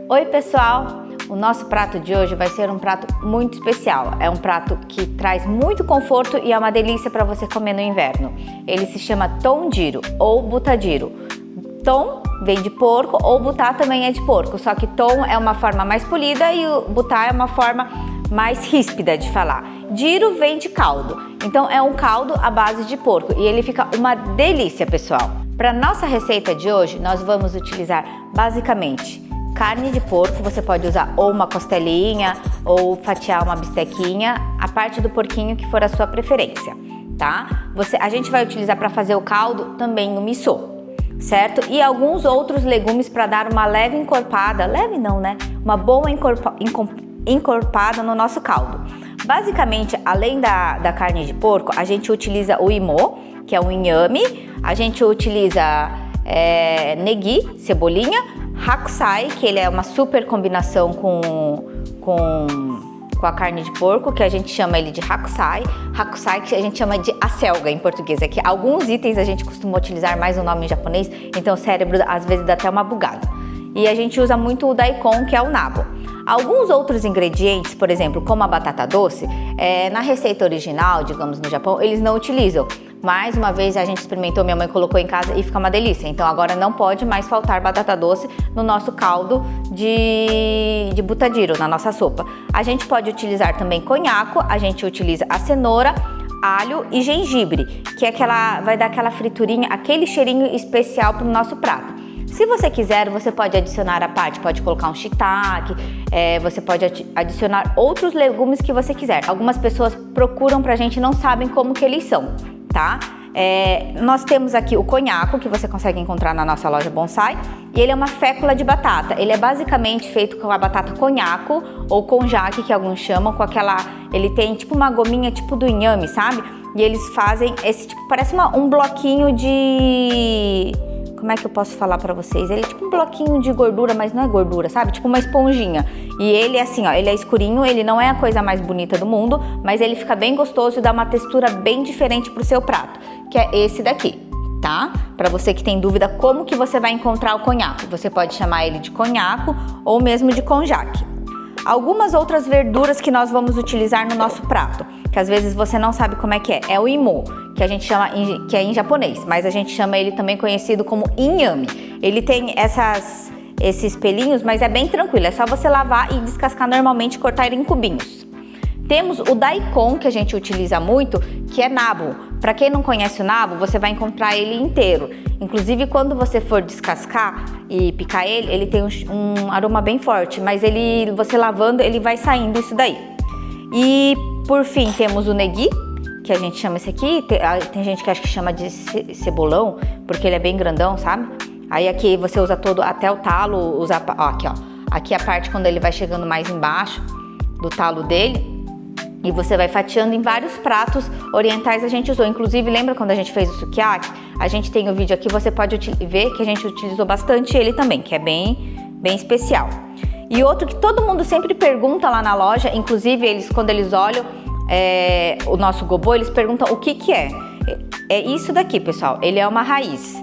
Oi pessoal, o nosso prato de hoje vai ser um prato muito especial. É um prato que traz muito conforto e é uma delícia para você comer no inverno. Ele se chama tondiro ou butadiro. Tom vem de porco ou butá também é de porco, só que tom é uma forma mais polida e o butá é uma forma mais ríspida de falar. Diro vem de caldo, então é um caldo à base de porco e ele fica uma delícia, pessoal. Para nossa receita de hoje, nós vamos utilizar basicamente carne de porco. Você pode usar ou uma costelinha ou fatiar uma bistequinha, a parte do porquinho que for a sua preferência, tá? A gente vai utilizar para fazer o caldo também o miso, certo? E alguns outros legumes para dar uma leve encorpada, leve não, né? Uma boa encorpada no nosso caldo. Basicamente, além da carne de porco, a gente utiliza o imo, que é um inhame, a gente utiliza negi, cebolinha, hakusai, que ele é uma super combinação com a carne de porco, que a gente chama ele de hakusai. Hakusai que a gente chama de acelga em português. É que alguns itens a gente costuma utilizar mais o nome em japonês, então o cérebro às vezes dá até uma bugada. E a gente usa muito o daikon, que é o nabo. Alguns outros ingredientes, por exemplo, como a batata doce, na receita original, digamos, no Japão, eles não utilizam. Mais uma vez a gente experimentou, minha mãe colocou em casa e fica uma delícia. Então agora não pode mais faltar batata doce no nosso caldo de butadiro, na nossa sopa. A gente pode utilizar também conhaco, a gente utiliza a cenoura, alho e gengibre, que é vai dar aquela friturinha, aquele cheirinho especial para o nosso prato. Se você quiser, você pode adicionar a parte, pode colocar um shiitake, você pode adicionar outros legumes que você quiser. Algumas pessoas procuram pra gente e não sabem como que eles são, tá? Nós temos aqui o conhaco, que você consegue encontrar na nossa loja Bonsai, e ele é uma fécula de batata. Ele é basicamente feito com a batata conhaco, ou konjac, que alguns chamam, ele tem tipo uma gominha tipo do inhame, sabe? E eles fazem esse tipo, parece um bloquinho de... Como é que eu posso falar pra vocês? Ele é tipo um bloquinho de gordura, mas não é gordura, sabe? Tipo uma esponjinha. E ele é assim, ó, ele é escurinho, ele não é a coisa mais bonita do mundo, mas ele fica bem gostoso e dá uma textura bem diferente pro seu prato, que é esse daqui, tá? Pra você que tem dúvida como que você vai encontrar o conhaco, você pode chamar ele de conhaco ou mesmo de konjac. Algumas outras verduras que nós vamos utilizar no nosso prato, que às vezes você não sabe como é o imo, que a gente chama, que é em japonês, mas a gente chama ele também conhecido como inhame. Ele tem esses pelinhos, mas é bem tranquilo, é só você lavar e descascar normalmente e cortar ele em cubinhos. Temos o daikon, que a gente utiliza muito, que é nabo. Para quem não conhece o nabo, você vai encontrar ele inteiro. Inclusive, quando você for descascar e picar ele tem um aroma bem forte, mas você lavando, ele vai saindo isso daí. E, por fim, temos o negi, que a gente chama esse aqui. Tem gente que acha que chama de cebolão, porque ele é bem grandão, sabe? Aí aqui você usa todo, até o talo, aqui ó. Aqui a parte quando ele vai chegando mais embaixo do talo dele. E você vai fatiando em vários pratos orientais a gente usou. Inclusive, lembra quando a gente fez o sukiyaki? A gente tem o vídeo aqui, você pode ver que a gente utilizou bastante ele também, que é bem especial. E outro que todo mundo sempre pergunta lá na loja, inclusive quando eles olham o nosso gobo, eles perguntam o que é. É isso daqui, pessoal, ele é uma raiz,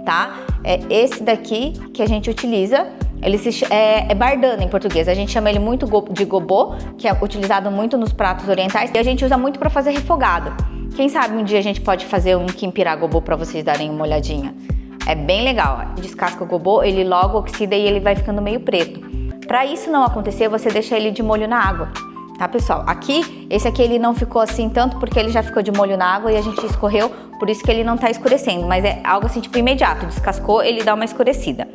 tá? É esse daqui que a gente utiliza. Ele é bardana em português, a gente chama ele muito de gobo, que é utilizado muito nos pratos orientais, e a gente usa muito para fazer refogado. Quem sabe um dia a gente pode fazer um kimpira gobo para vocês darem uma olhadinha. É bem legal, descasca o gobo, ele logo oxida e ele vai ficando meio preto. Para isso não acontecer, você deixa ele de molho na água, tá, pessoal? Esse aqui ele não ficou assim tanto porque ele já ficou de molho na água e a gente escorreu, por isso que ele não tá escurecendo, mas é algo assim tipo imediato, descascou, ele dá uma escurecida.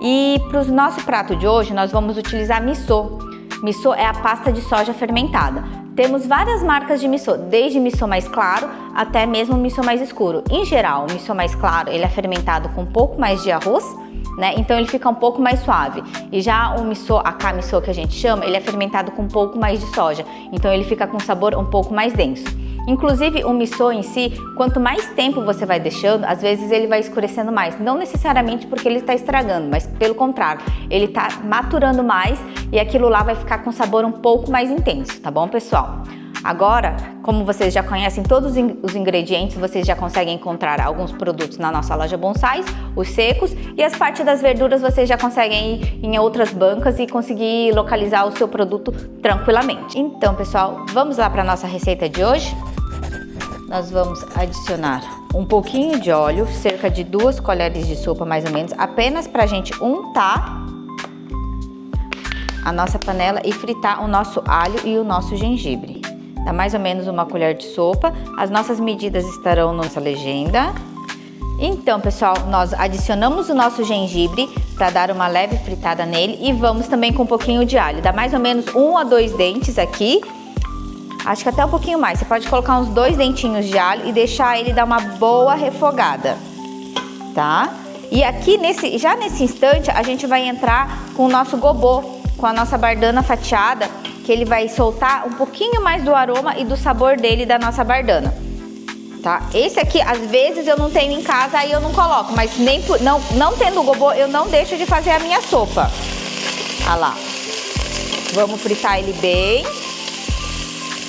E para o nosso prato de hoje, nós vamos utilizar miso. Miso é a pasta de soja fermentada. Temos várias marcas de miso, desde miso mais claro até mesmo miso mais escuro. Em geral, o miso mais claro, ele é fermentado com um pouco mais de arroz, né? Então ele fica um pouco mais suave. E já o miso, a K-miso que a gente chama, ele é fermentado com um pouco mais de soja. Então ele fica com um sabor um pouco mais denso. Inclusive o miso em si, quanto mais tempo você vai deixando, às vezes ele vai escurecendo mais. Não necessariamente porque ele está estragando, mas pelo contrário, ele está maturando mais e aquilo lá vai ficar com sabor um pouco mais intenso, tá bom, pessoal? Agora, como vocês já conhecem todos os ingredientes, vocês já conseguem encontrar alguns produtos na nossa loja Bonsais, os secos, e as partes das verduras vocês já conseguem ir em outras bancas e conseguir localizar o seu produto tranquilamente. Então, pessoal, vamos lá para a nossa receita de hoje? Nós vamos adicionar um pouquinho de óleo, cerca de 2 colheres de sopa mais ou menos, apenas para a gente untar a nossa panela e fritar o nosso alho e o nosso gengibre. Dá mais ou menos 1 colher de sopa. As nossas medidas estarão na nossa legenda. Então, pessoal, nós adicionamos o nosso gengibre para dar uma leve fritada nele e vamos também com um pouquinho de alho. Dá mais ou menos 1 a 2 dentes aqui. Acho que até um pouquinho mais. Você pode colocar uns 2 dentinhos de alho e deixar ele dar uma boa refogada, tá? E aqui, já nesse instante, a gente vai entrar com o nosso gobô, com a nossa bardana fatiada, que ele vai soltar um pouquinho mais do aroma e do sabor dele da nossa bardana, tá? Esse aqui, às vezes, eu não tenho em casa, aí eu não coloco, mas não tendo o gobô, eu não deixo de fazer a minha sopa. Olha lá. Vamos fritar ele bem.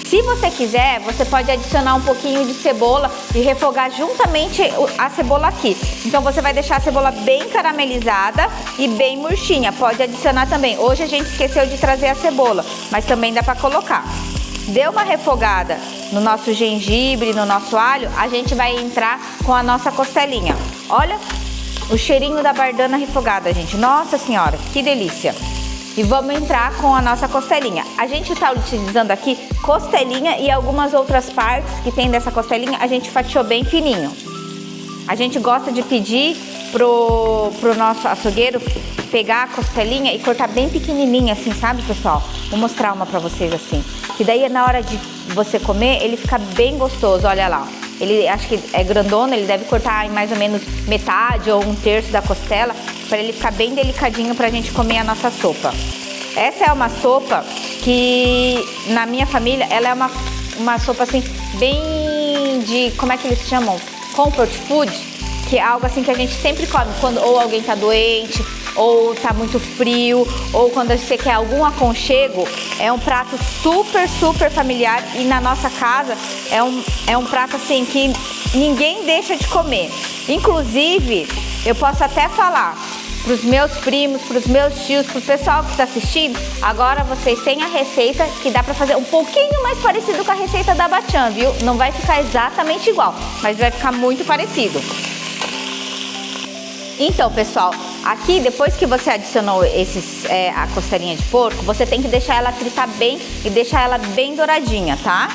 Se você quiser, você pode adicionar um pouquinho de cebola e refogar juntamente a cebola aqui. Então você vai deixar a cebola bem caramelizada e bem murchinha. Pode adicionar também. Hoje a gente esqueceu de trazer a cebola, mas também dá para colocar. Deu uma refogada no nosso gengibre, no nosso alho, a gente vai entrar com a nossa costelinha. Olha o cheirinho da bardana refogada, gente. Nossa Senhora, que delícia! E vamos entrar com a nossa costelinha. A gente está utilizando aqui costelinha e algumas outras partes que tem dessa costelinha, a gente fatiou bem fininho. A gente gosta de pedir pro nosso açougueiro pegar a costelinha e cortar bem pequenininha assim, sabe, pessoal? Vou mostrar uma pra vocês assim. Que daí na hora de você comer, ele fica bem gostoso, olha lá. Ele, acho que é grandona, ele deve cortar em mais ou menos metade ou 1/3 da costela, para ele ficar bem delicadinho pra gente comer a nossa sopa. Essa é uma sopa que, na minha família, ela é uma sopa assim, bem de, como é que eles chamam? Comfort food, que é algo assim que a gente sempre come quando ou alguém tá doente, ou tá muito frio, ou quando você quer algum aconchego. É um prato super familiar e na nossa casa é um prato assim que ninguém deixa de comer. Inclusive, eu posso até falar pros meus primos, pros meus tios, pro pessoal que está assistindo, agora vocês têm a receita que dá para fazer um pouquinho mais parecido com a receita da Bachan, viu? Não vai ficar exatamente igual, mas vai ficar muito parecido. Então, pessoal, aqui depois que você adicionou a costelinha de porco, você tem que deixar ela fritar bem e deixar ela bem douradinha, tá?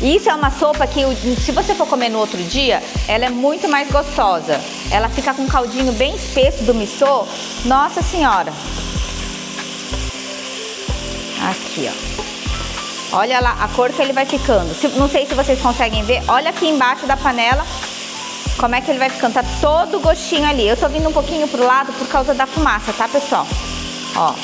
E isso é uma sopa que, se você for comer no outro dia, ela é muito mais gostosa. Ela fica com um caldinho bem espesso do missô. Nossa Senhora! Aqui, ó. Olha lá a cor que ele vai ficando. Não sei se vocês conseguem ver. Olha aqui embaixo da panela como é que ele vai ficando. Tá todo gostinho ali. Eu tô vindo um pouquinho pro lado por causa da fumaça, tá, pessoal? Ó.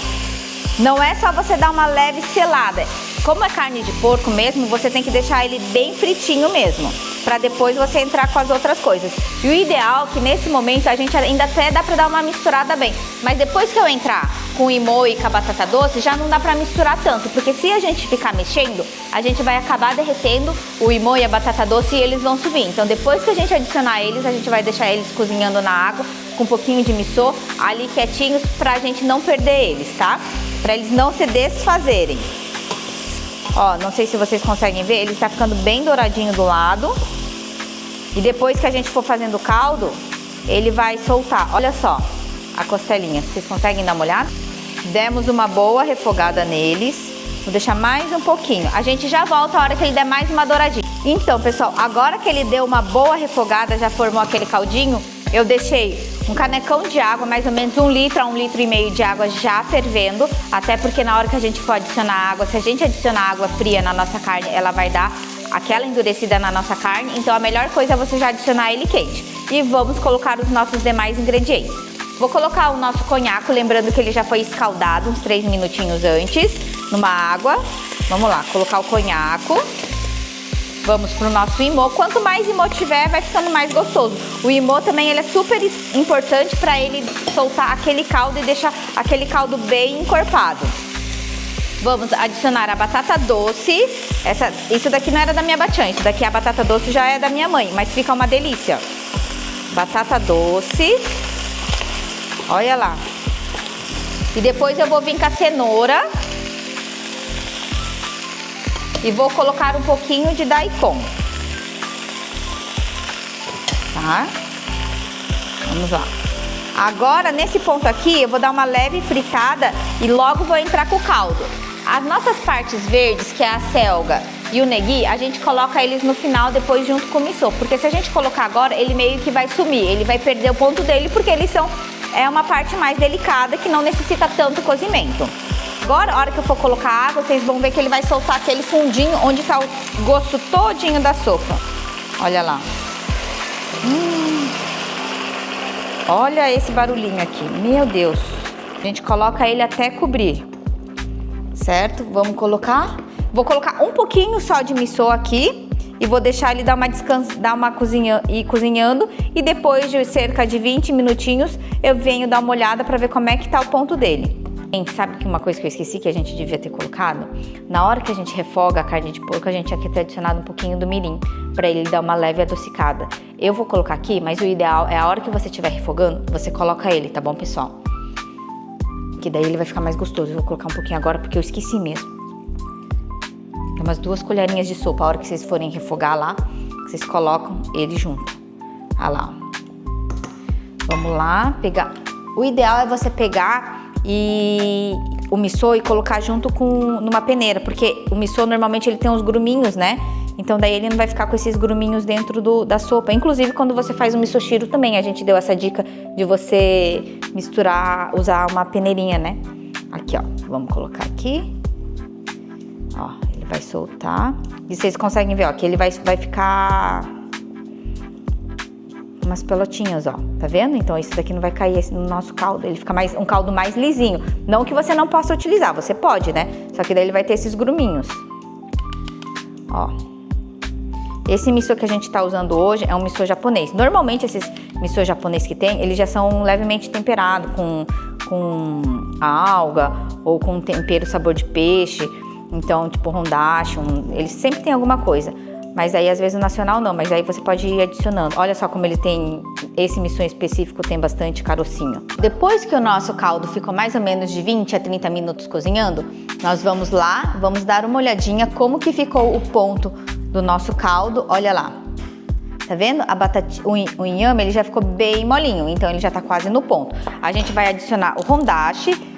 Não é só você dar uma leve selada. Como é carne de porco mesmo, você tem que deixar ele bem fritinho mesmo, para depois você entrar com as outras coisas. E o ideal é que nesse momento a gente ainda até dá para dar uma misturada bem, mas depois que eu entrar com o imo e com a batata doce, já não dá para misturar tanto, porque se a gente ficar mexendo, a gente vai acabar derretendo o imo e a batata doce e eles vão subir. Então depois que a gente adicionar eles, a gente vai deixar eles cozinhando na água com um pouquinho de missô ali quietinhos, pra gente não perder eles, tá? Para eles não se desfazerem. Ó, não sei se vocês conseguem ver, ele está ficando bem douradinho do lado. E depois que a gente for fazendo o caldo, ele vai soltar. Olha só a costelinha, vocês conseguem dar uma olhada? Demos uma boa refogada neles. Vou deixar mais um pouquinho. A gente já volta a hora que ele der mais uma douradinha. Então, pessoal, agora que ele deu uma boa refogada, já formou aquele caldinho, eu deixei um canecão de água, mais ou menos 1 litro a 1,5 litro de água já fervendo, até porque na hora que a gente for adicionar água, se a gente adicionar água fria na nossa carne, ela vai dar aquela endurecida na nossa carne, então a melhor coisa é você já adicionar ele quente. E vamos colocar os nossos demais ingredientes. Vou colocar o nosso conhaco, lembrando que ele já foi escaldado uns 3 minutinhos antes, numa água. Vamos lá, colocar o conhaco. Vamos pro nosso imo. Quanto mais imo tiver, vai ficando mais gostoso. O imo também ele é super importante para ele soltar aquele caldo e deixar aquele caldo bem encorpado. Vamos adicionar a batata doce. Isso daqui não era da minha Bachan, isso daqui a batata doce já é da minha mãe, mas fica uma delícia. Batata doce. Olha lá. E depois eu vou vir com a cenoura. E vou colocar um pouquinho de daikon. Tá? Vamos lá. Agora, nesse ponto aqui, eu vou dar uma leve fritada e logo vou entrar com o caldo. As nossas partes verdes, que é a selga e o negui, a gente coloca eles no final, depois junto com o miso. Porque se a gente colocar agora, ele meio que vai sumir, ele vai perder o ponto dele, porque eles é uma parte mais delicada que não necessita tanto cozimento. Agora, a hora que eu for colocar água, vocês vão ver que ele vai soltar aquele fundinho onde está o gosto todinho da sopa. Olha lá. Olha esse barulhinho aqui, meu Deus. A gente coloca ele até cobrir, certo? Vamos colocar. Vou colocar um pouquinho só de miso aqui e vou deixar ele dar uma cozinhando. E depois de cerca de 20 minutinhos, eu venho dar uma olhada para ver como é que tá o ponto dele. Gente, sabe que uma coisa que eu esqueci que a gente devia ter colocado? Na hora que a gente refoga a carne de porco, a gente tinha que ter adicionado um pouquinho do mirim, para ele dar uma leve adocicada. Eu vou colocar aqui, mas o ideal é a hora que você estiver refogando, você coloca ele, tá bom, pessoal? Que daí ele vai ficar mais gostoso. Eu vou colocar um pouquinho agora porque eu esqueci mesmo. Tem umas 2 colherinhas de sopa. A hora que vocês forem refogar lá, vocês colocam ele junto. Olha lá. Vamos lá, pegar. O ideal é você pegar o miso e colocar junto numa peneira, porque o miso normalmente ele tem uns gruminhos, né? Então daí ele não vai ficar com esses gruminhos dentro da sopa. Inclusive quando você faz o misoshiro também, a gente deu essa dica de você misturar, usar uma peneirinha, né? Aqui, ó, vamos colocar aqui. Ó, ele vai soltar. E vocês conseguem ver, ó, que ele vai ficar umas pelotinhas, ó, tá vendo? Então isso daqui não vai cair no nosso caldo, ele fica um caldo mais lisinho. Não que você não possa utilizar, você pode, né? Só que daí ele vai ter esses gruminhos. Ó. Esse miso que a gente tá usando hoje é um miso japonês. Normalmente esses miso japonês que tem, eles já são levemente temperados com alga ou com tempero sabor de peixe. Então, tipo hondashi, eles sempre tem alguma coisa. Mas aí, às vezes, o nacional não. Mas aí você pode ir adicionando. Olha só como ele tem... Esse miso específico tem bastante carocinho. Depois que o nosso caldo ficou mais ou menos de 20 a 30 minutos cozinhando, nós vamos lá, vamos dar uma olhadinha como que ficou o ponto do nosso caldo. Olha lá. Tá vendo? O inhame, ele já ficou bem molinho. Então, ele já tá quase no ponto. A gente vai adicionar o hondashi.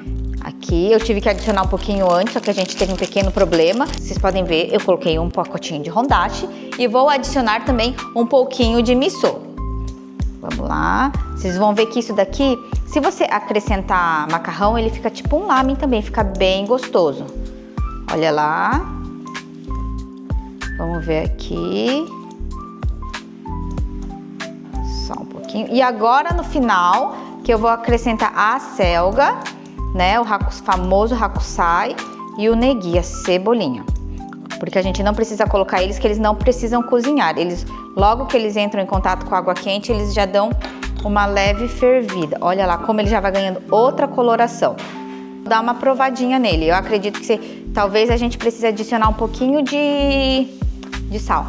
Aqui, eu tive que adicionar um pouquinho antes, só que a gente teve um pequeno problema. Vocês podem ver, eu coloquei um pacotinho de hondashi e vou adicionar também um pouquinho de miso. Vamos lá. Vocês vão ver que isso daqui, se você acrescentar macarrão, ele fica tipo um lamen também, fica bem gostoso. Olha lá. Vamos ver aqui. Só um pouquinho. E agora, no final, que eu vou acrescentar a selga, né, o famoso hakusai e o negui, a cebolinha. Porque a gente não precisa colocar eles, que eles não precisam cozinhar. Logo que eles entram em contato com a água quente, eles já dão uma leve fervida. Olha lá como ele já vai ganhando outra coloração. Vou dar uma provadinha nele. Eu acredito que talvez a gente precise adicionar um pouquinho de sal.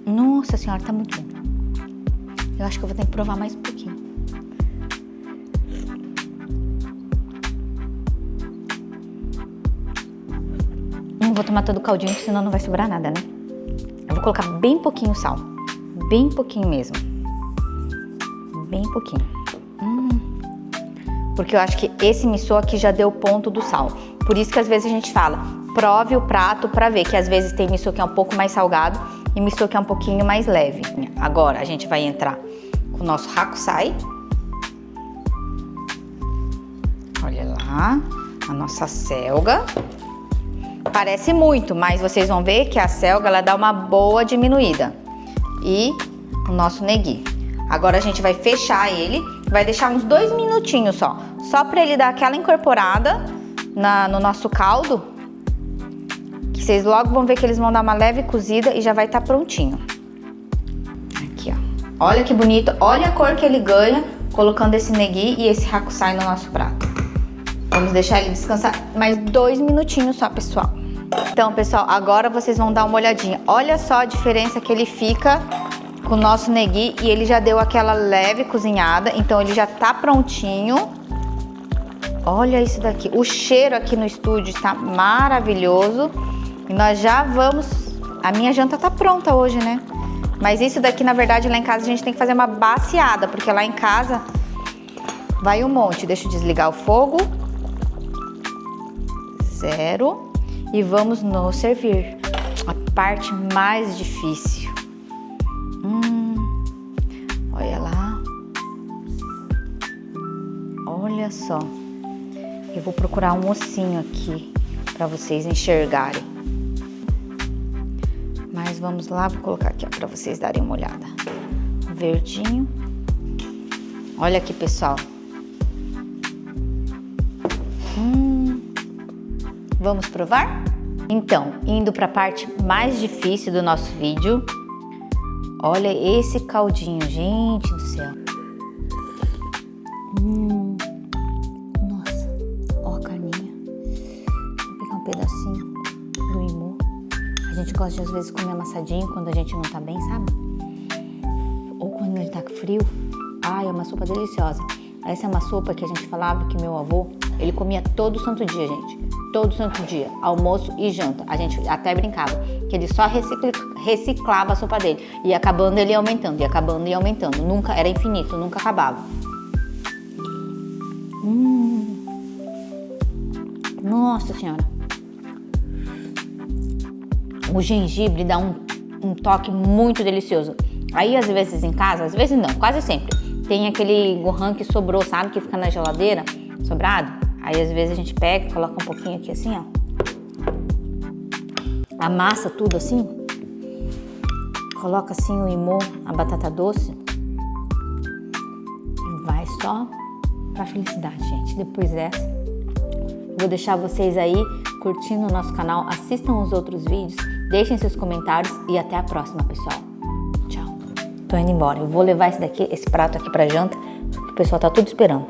Nossa senhora, tá muito bom. Eu acho que eu vou ter que provar mais um pouquinho. Não vou tomar todo o caldinho, senão não vai sobrar nada, né? Eu vou colocar bem pouquinho sal. Bem pouquinho mesmo. Bem pouquinho. Porque eu acho que esse miso aqui já deu o ponto do sal. Por isso que às vezes a gente fala, prove o prato pra ver. Que às vezes tem miso que é um pouco mais salgado e miso que é um pouquinho mais leve. Agora a gente vai entrar com o nosso hakusai. Olha lá, a nossa selga. Parece muito, mas vocês vão ver que a selga, ela dá uma boa diminuída. E o nosso negui. Agora a gente vai fechar ele, vai deixar uns 2 minutinhos só para ele dar aquela incorporada no nosso caldo, que vocês logo vão ver que eles vão dar uma leve cozida e já vai estar prontinho. Aqui, ó. Olha que bonito, olha a cor que ele ganha colocando esse negui e esse hakusai no nosso prato. Vamos deixar ele descansar mais 2 minutinhos só, pessoal. Então, pessoal, agora vocês vão dar uma olhadinha. Olha só a diferença que ele fica com o nosso negui e ele já deu aquela leve cozinhada, então ele já tá prontinho. Olha isso daqui. O cheiro aqui no estúdio está maravilhoso. E nós já vamos... A minha janta tá pronta hoje, né? Mas isso daqui, na verdade, lá em casa a gente tem que fazer uma baciada, porque lá em casa vai um monte. Deixa eu desligar o fogo. 0. E vamos nos servir. A parte mais difícil. Olha lá. Olha só. Eu vou procurar um ossinho aqui para vocês enxergarem. Mas vamos lá, vou colocar aqui para vocês darem uma olhada. Verdinho. Olha aqui, pessoal. Vamos provar? Então, indo para a parte mais difícil do nosso vídeo. Olha esse caldinho, gente do céu. Nossa, ó a carninha. Vou pegar um pedacinho do imô. A gente gosta de, às vezes, comer amassadinho quando a gente não tá bem, sabe? Ou quando ele tá com frio. Ai, é uma sopa deliciosa. Essa é uma sopa que a gente falava que meu avô, ele comia todo santo dia, gente. Todo santo dia, almoço e janta. A gente até brincava que ele só reciclava a sopa dele. Ia acabando, ele ia aumentando, ia acabando e aumentando. Nunca, era infinito, nunca acabava. Nossa Senhora. O gengibre dá um toque muito delicioso. Aí, às vezes em casa, às vezes não, quase sempre, tem aquele gohan que sobrou, sabe? Que fica na geladeira, sobrado. Aí, às vezes, a gente pega, coloca um pouquinho aqui assim, ó. Amassa tudo assim. Coloca assim o imô, a batata doce. E vai só pra felicidade, gente. Depois dessa, vou deixar vocês aí curtindo o nosso canal. Assistam os outros vídeos. Deixem seus comentários e até a próxima, pessoal. Tchau. Tô indo embora. Eu vou levar esse prato aqui pra janta. O pessoal tá tudo esperando.